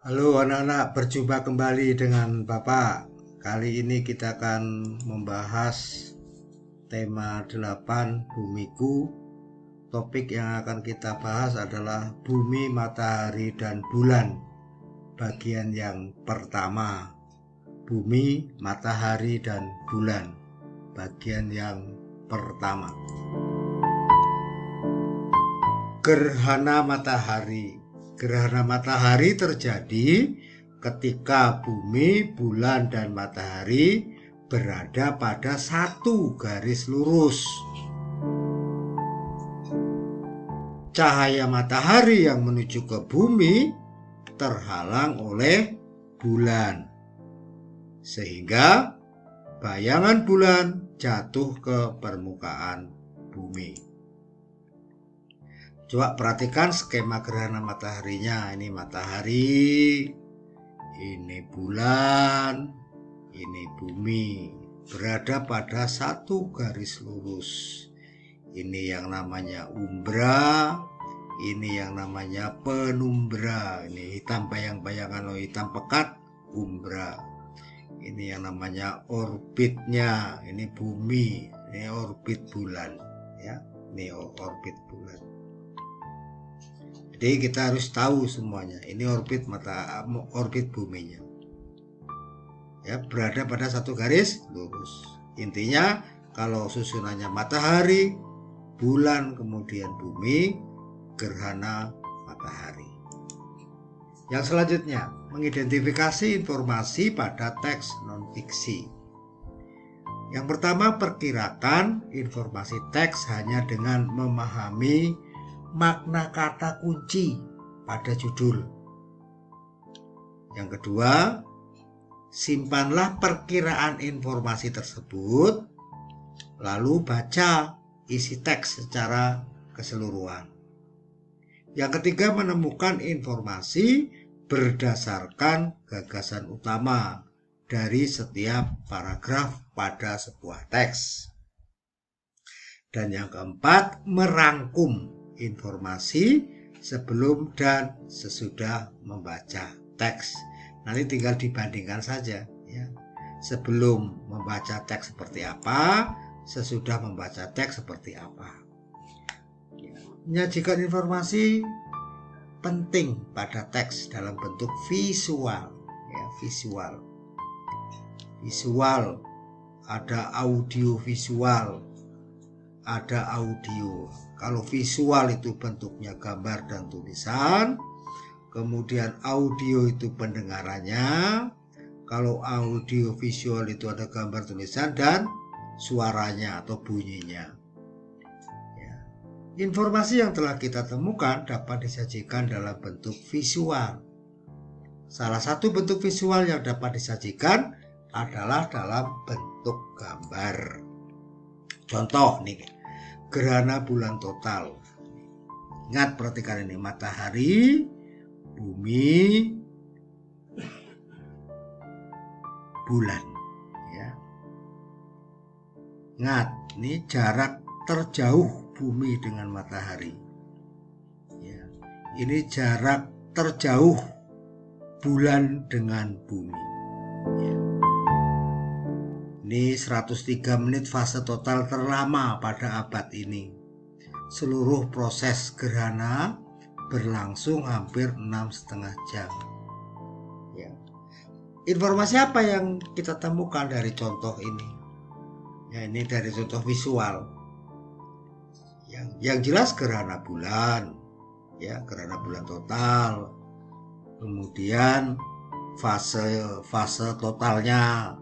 Halo anak-anak, berjumpa kembali dengan Bapak. Kali ini kita akan membahas tema 8 Bumiku. Topik yang akan kita bahas adalah bumi, matahari, dan bulan. Bagian yang pertama, bumi, matahari, dan bulan. Bagian yang pertama. Gerhana matahari. Gerhana matahari terjadi ketika bumi, bulan, dan matahari berada pada satu garis lurus. Cahaya matahari yang menuju ke bumi terhalang oleh bulan, sehingga bayangan bulan jatuh ke permukaan bumi. Coba perhatikan skema gerhana mataharinya. Ini matahari, ini bulan, ini bumi, berada pada satu garis lurus. Ini yang namanya umbra, ini yang namanya penumbra. Ini hitam bayang-bayangan, hitam pekat, umbra. Ini yang namanya orbitnya, ini bumi, ini orbit bulan, ya. Ini orbit bulan. Jadi kita harus tahu semuanya. Ini orbit buminya. Ya, berada pada satu garis lurus. Intinya kalau susunannya matahari, bulan, kemudian bumi, gerhana matahari. Yang selanjutnya, mengidentifikasi informasi pada teks non-fiksi. Yang pertama, perkirakan informasi teks hanya dengan memahami makna kata kunci pada judul. Yang kedua, simpanlah perkiraan informasi tersebut, lalu baca isi teks secara keseluruhan. Yang ketiga, menemukan informasi berdasarkan gagasan utama dari setiap paragraf pada sebuah teks. Dan yang keempat, merangkum informasi sebelum dan sesudah membaca teks. Nanti tinggal dibandingkan saja, ya. Sebelum membaca teks seperti apa, sesudah membaca teks seperti apa. Menyajikan informasi penting pada teks dalam bentuk visual, ya, visual. Ada audio visual, ada audio. Kalau visual itu bentuknya gambar dan tulisan, kemudian audio itu pendengarannya. Kalau audio visual itu ada gambar, tulisan, dan suaranya atau bunyinya. Ya. Informasi yang telah kita temukan dapat disajikan dalam bentuk visual. Salah satu bentuk visual yang dapat disajikan adalah dalam bentuk gambar. Contoh nih, gerhana bulan total. Ingat, perhatikan ini, matahari, bumi, bulan, ya. Ingat, ini jarak terjauh bumi dengan matahari, ya. Ini jarak terjauh bulan dengan bumi, ya. Ini 103 menit fase total terlama pada abad ini. Seluruh proses gerhana berlangsung hampir 6,5 jam. Ya. Informasi apa yang kita temukan dari contoh ini? Ya, ini dari contoh visual. Yang jelas gerhana bulan, ya, gerhana bulan total. Kemudian fase totalnya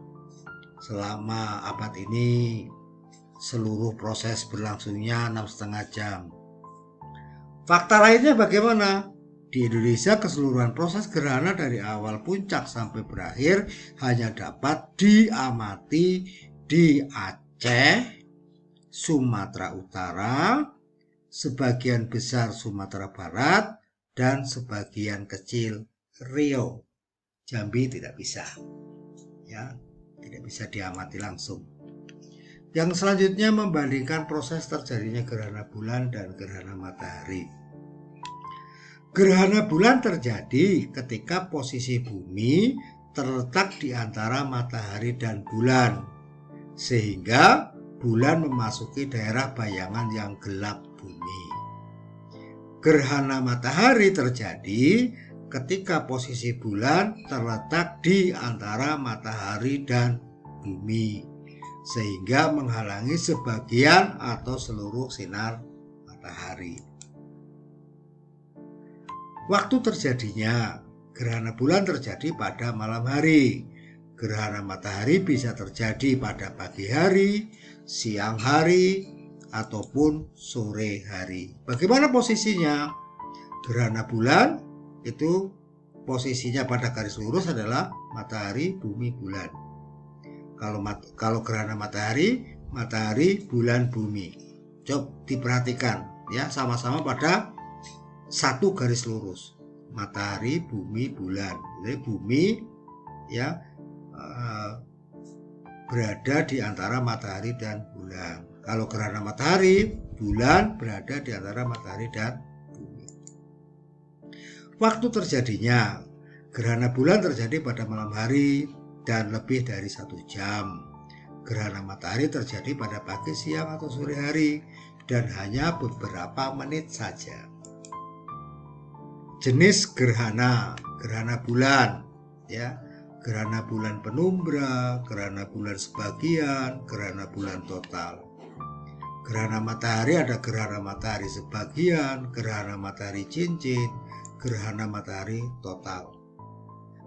selama abad ini, seluruh proses berlangsungnya 6,5 jam. Fakta lainnya bagaimana? Di Indonesia keseluruhan proses gerhana dari awal puncak sampai berakhir hanya dapat diamati di Aceh, Sumatera Utara, sebagian besar Sumatera Barat, dan sebagian kecil Riau. Jambi tidak bisa, ya. Tidak bisa diamati langsung. Yang selanjutnya, membandingkan proses terjadinya gerhana bulan dan gerhana matahari. Gerhana bulan terjadi ketika posisi bumi terletak di antara matahari dan bulan, sehingga bulan memasuki daerah bayangan yang gelap bumi. Gerhana matahari terjadi ketika posisi bulan terletak di antara matahari dan bumi, sehingga menghalangi sebagian atau seluruh sinar matahari. Waktu terjadinya gerhana bulan terjadi pada malam hari. Gerhana matahari bisa terjadi pada pagi hari, siang hari, ataupun sore hari. Bagaimana posisinya? Gerhana bulan itu posisinya pada garis lurus adalah matahari, bumi, bulan. Kalau gerhana matahari, bulan, bumi. Coba diperhatikan ya, sama-sama pada satu garis lurus, matahari, bumi, bulan. Jadi bumi ya berada di antara matahari dan bulan. Kalau gerhana matahari, bulan berada di antara matahari dan bumi. Waktu terjadinya gerhana bulan terjadi pada malam hari dan lebih dari 1 jam. Gerhana matahari terjadi pada pagi, siang, atau sore hari dan hanya beberapa menit saja. Jenis gerhana bulan ya, gerhana bulan penumbra, gerhana bulan sebagian, gerhana bulan total. Gerhana matahari ada gerhana matahari sebagian, gerhana matahari cincin, gerhana matahari total.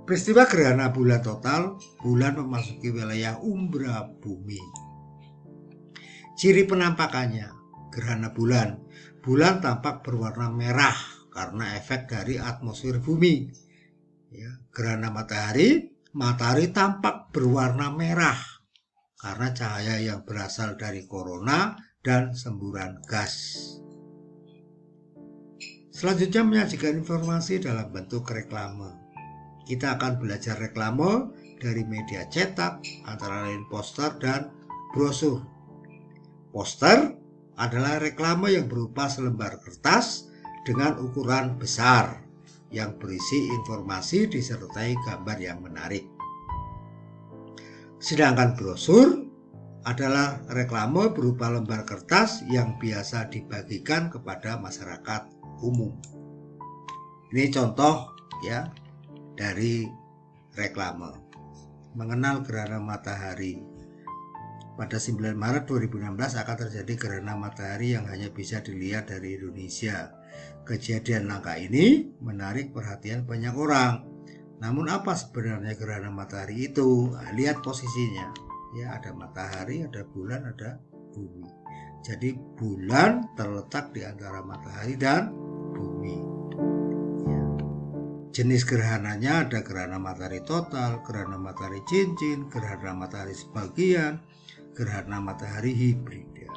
Peristiwa gerhana bulan total, bulan memasuki wilayah umbra bumi. Ciri penampakannya, gerhana bulan tampak berwarna merah karena efek dari atmosfer bumi. Ya, gerhana matahari tampak berwarna merah karena cahaya yang berasal dari korona dan semburan gas. Selanjutnya menyajikan informasi dalam bentuk reklame. Kita akan belajar reklame dari media cetak, antara lain poster dan brosur. Poster adalah reklame yang berupa selembar kertas dengan ukuran besar yang berisi informasi disertai gambar yang menarik. Sedangkan brosur adalah reklame berupa lembar kertas yang biasa dibagikan kepada masyarakat umum. Ini contoh ya dari reklame. Mengenal gerhana matahari. Pada 9 Maret 2016 akan terjadi gerhana matahari yang hanya bisa dilihat dari Indonesia. Kejadian langka ini menarik perhatian banyak orang. Namun apa sebenarnya gerhana matahari itu? Nah, lihat posisinya. Ya, ada matahari, ada bulan, ada bumi. Jadi bulan terletak di antara matahari dan bumi. Ya. Jenis gerhananya ada gerhana matahari total, gerhana matahari cincin, gerhana matahari sebagian, gerhana matahari hibrida.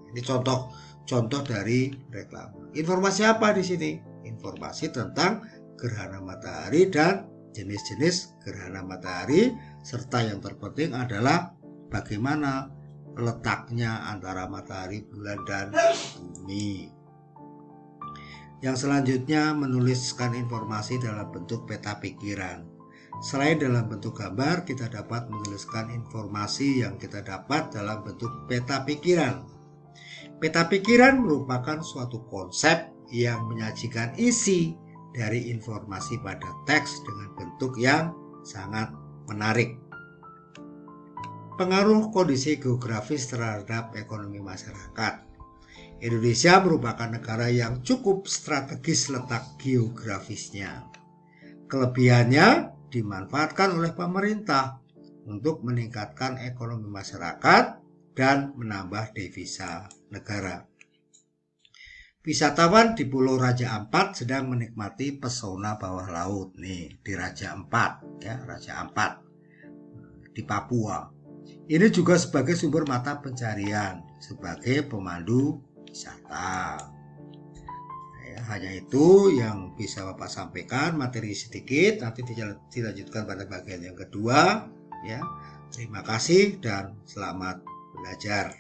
Ini contoh dari reklame. Informasi apa di sini? Informasi tentang gerhana matahari dan jenis-jenis gerhana matahari, serta yang terpenting adalah bagaimana letaknya antara matahari, bulan, dan bumi. Yang selanjutnya menuliskan informasi dalam bentuk peta pikiran. Selain dalam bentuk gambar, kita dapat menuliskan informasi yang kita dapat dalam bentuk peta pikiran. Peta pikiran merupakan suatu konsep yang menyajikan isi dari informasi pada teks dengan bentuk yang sangat menarik. Pengaruh kondisi geografis terhadap ekonomi masyarakat. Indonesia merupakan negara yang cukup strategis letak geografisnya. Kelebihannya dimanfaatkan oleh pemerintah untuk meningkatkan ekonomi masyarakat dan menambah devisa negara. Wisatawan di Pulau Raja Ampat sedang menikmati pesona bawah laut nih di Raja Ampat ya, Raja Ampat di Papua. Ini juga sebagai sumber mata pencarian sebagai pemandu wisata. Ya, hanya itu yang bisa Bapak sampaikan, materi sedikit, nanti dilanjutkan pada bagian yang kedua ya. Terima kasih dan selamat belajar.